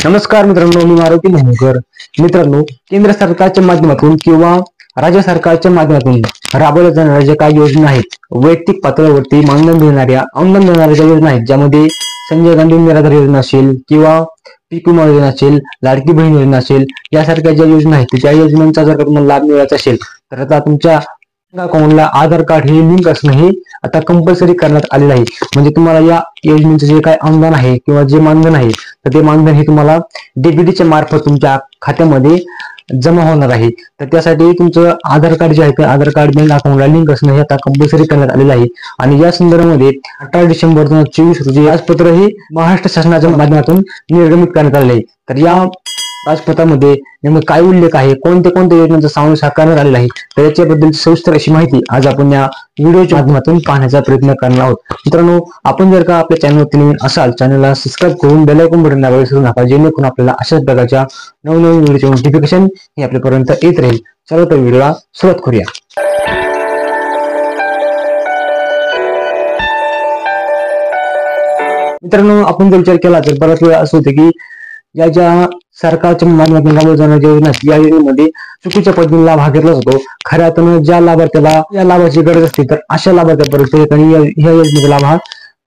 नमस्कार मित्रांनो, मी मारुती मोहकर. मित्रांनो, केंद्र सरकारच्या माध्यमातून किंवा राज्य सरकारच्या माध्यमातून राबवल्या जाणाऱ्या ज्या काही योजना आहेत, वैयक्तिक पातळीवरती मानधन देणाऱ्या ज्या योजना आहेत, ज्यामध्ये संजय गांधी निराधार योजना असेल किंवा पीक विमा योजना असेल, लाडकी बहीण योजना असेल, यासारख्या ज्या योजना आहेत त्या योजनांचा जर तुम्हाला लाभ मिळायचा असेल तर आता तुमच्या अकाउंटला आधार कार्ड हे लिंक असणं हे आता कंपल्सरी करण्यात आलेलं आहे. म्हणजे तुम्हाला या योजनेचं जे काही अनुदान आहे किंवा जे मानधन आहे तर ते मानधन हे तुम्हाला डीबीटीच्या मार्फत तुमच्या खात्यामध्ये जमा होणार आहे. तर त्यासाठी तुमचं आधार कार्ड जे आहे ते आधार कार्ड बँक अकाउंटला लिंक असणं हे आता कंपल्सरी करण्यात आलेलं आहे. आणि या संदर्भामध्ये 18 डिसेंबर 2024 रोजी राजपत्र हे महाराष्ट्र शासनाच्या माध्यमातून निर्गमित करण्यात आले आहे. तर या राजपत्रामध्ये नेमकं काय उल्लेख आहे, कोणत्या योजनांचा समावेश करण्यात आलेला आहे, तर याच्याबद्दल सविस्तर अशी माहिती आज आपण या व्हिडिओच्या माध्यमातून पाहण्याचा प्रयत्न करणार आहोत. मित्रांनो, आपण जर का आपल्या चॅनलवरती नवीन असाल, चॅनलला सबस्क्राईब करून बेल आयकॉन बटन दाबायला विसरू नका, जेणेकरून आपल्याला अशाच प्रकारच्या नवनवीन व्हिडिओचे नोटिफिकेशन हे आपल्यापर्यंत येत राहील. चला तर व्हिडिओला सुरुवात करूया. मित्रांनो, आपण जर विचार केला तर बराच वेळा असं होतं की या ज्या सरकारच्या माध्यमातून राबवल्या जाणाऱ्या योजना या योजनेमध्ये चुकीच्या पद्धतीने लाभ हा घेतला जातो. खऱ्या अर्थानं ज्या लाभार्थ्याला या लाभाची गरज असते तर अशा लाभार्थ्यापर्यंत या योजनेचा लाभ हा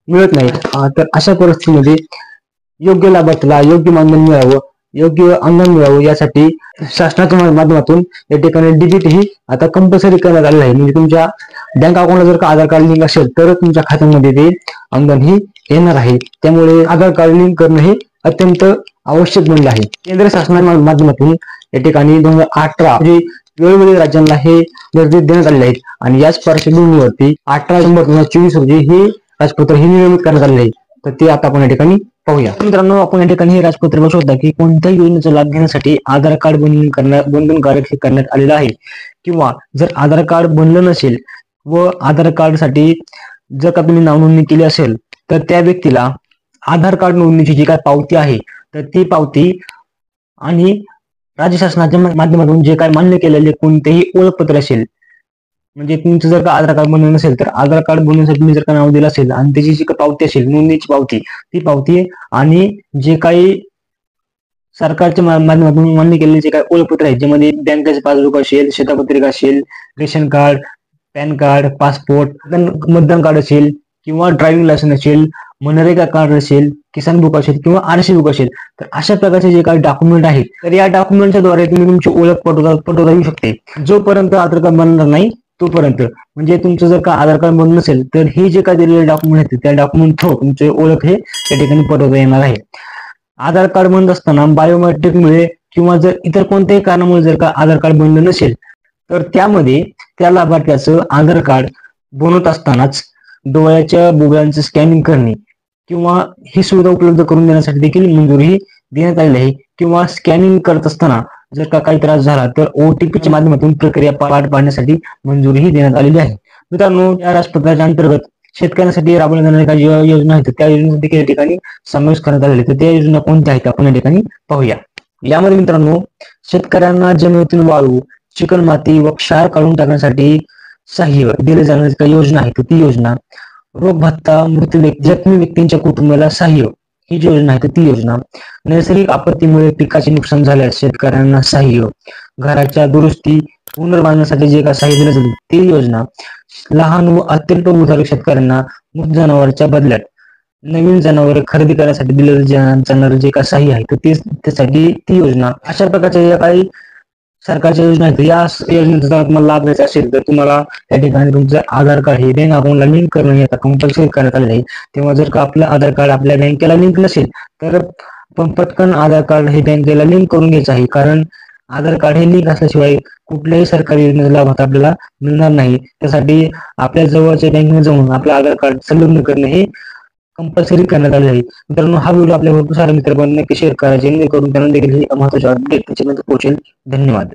मिळत नाही. तर अशा परिस्थितीमध्ये योग्य लाभार्थ्याला योग्य मानधन मिळावं, योग्य अनुदान मिळावं यासाठी शासनाच्या माध्यमातून या ठिकाणी डीबीटी ही आता कंपल्सरी करण्यात आलेलं आहे. म्हणजे तुमच्या बँक अकाउंटला जर का आधार कार्ड लिंक असेल तर तुमच्या खात्यामध्ये ते अनुदान ही येणार आहे. त्यामुळे आधार कार्ड लिंक करणं हे अत्यंत आवश्यक बनले आहे. केंद्र शासनाच्या माध्यमातून या ठिकाणी 2018 म्हणजे वेगवेगळ्या राज्यांना हे निर्देश देण्यात आलेले आहेत. आणि याच पार्श्वभूमीवरती 18 डिसेंबर 2024 रोजी हे राजपत्र हे निर्गमित करण्यात आलेले आहे. तर ते आता आपण या ठिकाणी पाहूया. मित्रांनो, आपण या ठिकाणी हे राजपत्र बघू शकता की कोणत्याही योजनेचा लाभ घेण्यासाठी आधार कार्ड बंधनकारक हे करण्यात आलेलं आहे. किंवा जर आधार कार्ड बनलं नसेल व आधार कार्ड साठी जर का तुम्ही नाव नोंदणी केली असेल तर त्या व्यक्तीला आधार कार्ड नोंदणीची जी काय पावती आहे तर ती पावती आणि राज्य शासनाच्या माध्यमातून जे काय मान्य केलेले कोणतेही ओळखपत्र असेल, म्हणजे तुमचं जर का आधार कार्ड बनवलं नसेल तर आधार कार्ड बनवण्यासाठी तुम्ही जर का नाव दिलं असेल आणि त्याची जी पावती असेल नोंदणीची पावती, ती पावती आणि जे काही सरकारच्या माध्यमातून मान्य केलेले जे काही ओळखपत्र आहेत, ज्यामध्ये बँकेचे पासबुक असेल, शेतपत्रिका असेल, ration card, pan card, passport, मतदान कार्ड असेल किंवा ड्रायव्हिंग लायसन्स असेल, मनरेगा कार्ड असेल, किसान बुक असेल किंवा आरसी बुक असेल, तर अशा प्रकारचे जे काही डॉक्युमेंट आहेत तर या डॉक्युमेंटच्या द्वारे तुम्ही तुमची ओळख पटवता येऊ शकते. जोपर्यंत आधार कार्ड बनणार नाही तोपर्यंत, म्हणजे तुमचं जर का आधार कार्ड बनलं नसेल तर हे जे काही दिलेले डॉक्युमेंट आहेत त्या डॉक्युमेंट थ्रू तुमचे ओळख हे त्या ठिकाणी पटवता येणार आहे. आधार कार्ड बनत असताना बायोमेट्रिकमुळे किंवा जर इतर कोणत्याही कारणामुळे जर का आधार कार्ड बनलं नसेल तर त्यामध्ये त्या लाभार्थ्याचं आधार कार्ड बनवत असतानाच डोळ्याच्या बुबुळांचं स्कॅनिंग करणे किंवा ही सुविधा उपलब्ध करून देण्यासाठी देखील मंजुरी देण्यात आलेली आहे. किंवा स्कॅनिंग करत असताना जर का काही त्रास झाला तर ओटीपीच्या माध्यमातून प्रक्रिया पार पाडण्यासाठी मंजुरीही देण्यात आलेली आहे. मित्रांनो, या राजपत्राच्या अंतर्गत शेतकऱ्यांसाठी राबवल्या जाणाऱ्या काही योजना आहेत त्या योजना देखील या ठिकाणी समावेश करण्यात आलेले. तर त्या योजना कोणत्या आहेत आपण या ठिकाणी पाहूया. यामध्ये मित्रांनो, शेतकऱ्यांना जमिनीतील वाळू, चिकणमाती व क्षार काढून टाकण्यासाठी सहाय्य दिले जाणारी काही योजना आहे तर ती योजना, रोग भत्ता, जखमी व्यक्तींच्या कुटुंबाला सहाय्य ही जी योजना आहे तर ती योजना, नैसर्गिक आपत्तीमुळे पिकाचे नुकसान झाल्यास शेतकऱ्यांना सहाय्य, घराच्या दुरुस्ती पुनर्बांधण्यासाठी जे काही सहाय्य दिलं जाते ती योजना, लहान व अत्यल्प भूधारक शेतकऱ्यांना मृत जनावरांच्या बदल्यात नवीन जनावर खरेदी करण्यासाठी दिलं जाणारं जे काही सहाय्य आहे तर त्यासाठी ती योजना, अशा प्रकारच्या ज्या काही सरकारच्या योजना आहेत या योजनेचा तुम्हाला लाभ घ्यायचा असेल तर तुम्हाला त्या ठिकाणी तुमचं आधार कार्ड हे बँक अकाउंटला लिंक करणं हे आता कंपल्सरी करण्यात आलेलं आहे. तेव्हा जर का आपलं आधार कार्ड आपल्या बँकेला लिंक नसेल तर आपण पटकन आधार कार्ड हे बँकेला लिंक करून घ्यायचं आहे. कारण आधार कार्ड हे लिंक असल्याशिवाय कुठल्याही सरकारी योजनेचा लाभ आता आपल्याला मिळणार नाही. त्यासाठी आपल्या जवळच्या बँकेमध्ये जाऊन आपलं आधार कार्ड संलग्न करणे हे कंपल्सरी करण्यात आले आहे. मित्रांनो, हा व्हिडिओ आपल्या भरपूर सारे मित्र नक्की शेअर करा, जेणेकरून त्यांना देखील महत्त्वाचे अपडेट त्याच्यानंतर पोहोचेल. धन्यवाद.